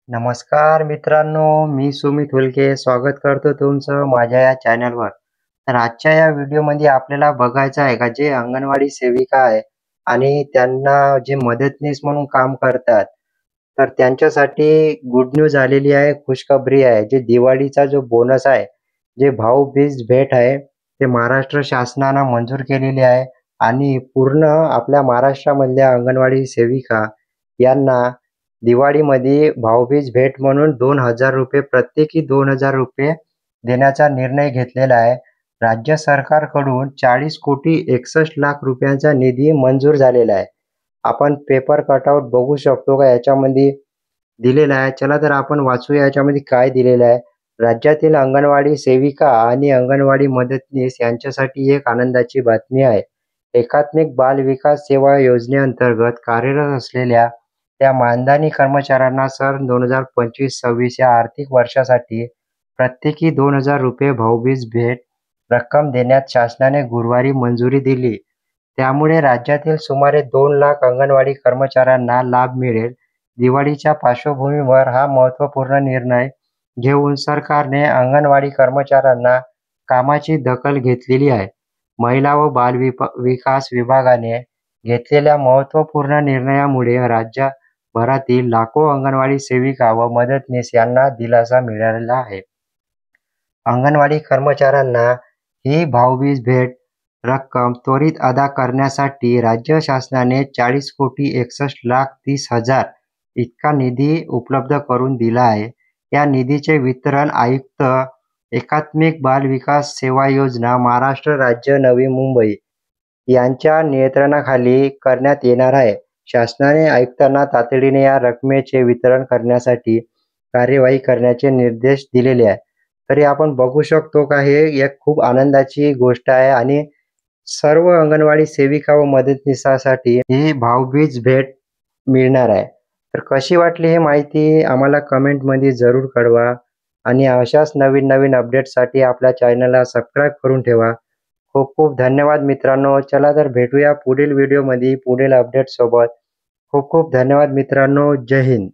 नमस्कार मित्रांनो, मी सुमित हुलके स्वागत करतो तुमचं माझ्या या चॅनलवर. तर आजच्या या व्हिडिओमध्ये आपल्याला बघायचं आहे का जे अंगणवाडी सेविका आहे आणि त्यांना जे मदतनीस म्हणून काम करतात, तर त्यांच्यासाठी गुड न्यूज आलेली आहे, खुशखबरी आहे. जे दिवाळीचा जो बोनस आहे, जे भाऊबीज भेट आहे, ते महाराष्ट्र शासनानं मंजूर केलेली आहे आणि पूर्ण आपल्या महाराष्ट्रामधल्या अंगणवाडी सेविका यांना दिवाळीमध्ये भाऊबीज भेट म्हणून ₹2000 प्रत्येकी ₹2000 देण्याचा निर्णय घेतलेला आहे. राज्य सरकारकडून 40,61,61,00,000 रुपयांचा निधी मंजूर झालेला आहे. आपण पेपर कटआउट बघू शकतो का याच्यामध्ये दिलेला आहे. चला तर आपण वाचूया याच्यामध्ये काय दिलेलं आहे. राज्यातील अंगणवाडी सेविका आणि अंगणवाडी मदतनीस यांच्यासाठी एक आनंदाची बातमी आहे. एकात्मिक बाल विकास सेवा योजनेअंतर्गत कार्यरत असलेल्या त्या मानधनी कर्मचाऱ्यांना सन 2025-26 या आर्थिक वर्षासाठी प्रत्येकी ₹2000 भाऊबीज भेट रक्कम देण्यास शासनाने गुरुवारी मंजुरी दिली. त्यामुळे राज्यातील सुमारे 2 लाख अंगणवाडी कर्मचाऱ्यांना लाभ मिळेल. दिवाळीच्या पार्श्वभूमीवर हा महत्त्वपूर्ण निर्णय घेऊन सरकारने अंगणवाडी कर्मचाऱ्यांना कामाची दखल घेतलेली आहे. महिला व विकास विभागाने घेतलेल्या महत्त्वपूर्ण निर्णयामुळे राज्यभरातील लाखो अंगणवाडी सेविका व मदतनीस यांना दिलासा मिळालेला आहे. अंगणवाडी कर्मचाऱ्यांना ही भाऊबीज भेट रक्कम त्वरित अदा करण्यासाठी राज्य शासनाने 40,61,30,00,000 इतका निधी उपलब्ध करून दिला आहे. या निधीचे वितरण आयुक्त, एकात्मिक बाल विकास सेवा योजना, महाराष्ट्र राज्य, नवी मुंबई यांच्या नियंत्रणाखाली करण्यात येणार आहे. शासनाने आयुक्तांना तातडीने या रकमेचे वितरण करण्यासाठी कार्यवाही करण्याचे निर्देश दिलेले आहेत. तरी आपण बघू शकतो का हे एक खूप आनंदाची गोष्ट आहे आणि सर्व अंगणवाडी सेविका व मदतनीसासाठी ही भाऊबीज भेट मिळणार आहे. तर कशी वाटली ही माहिती आम्हाला कमेंटमध्ये जरूर कळवा आणि अशाच नवीन अपडेट्ससाठी आपल्या चॅनलला सबस्क्राईब करून ठेवा. खूप खूप धन्यवाद मित्रांनो. चला तर भेटूया पुढील व्हिडिओमध्ये पुढील अपडेट सोबत. खूप खूप धन्यवाद मित्रांनो. जय हिंद.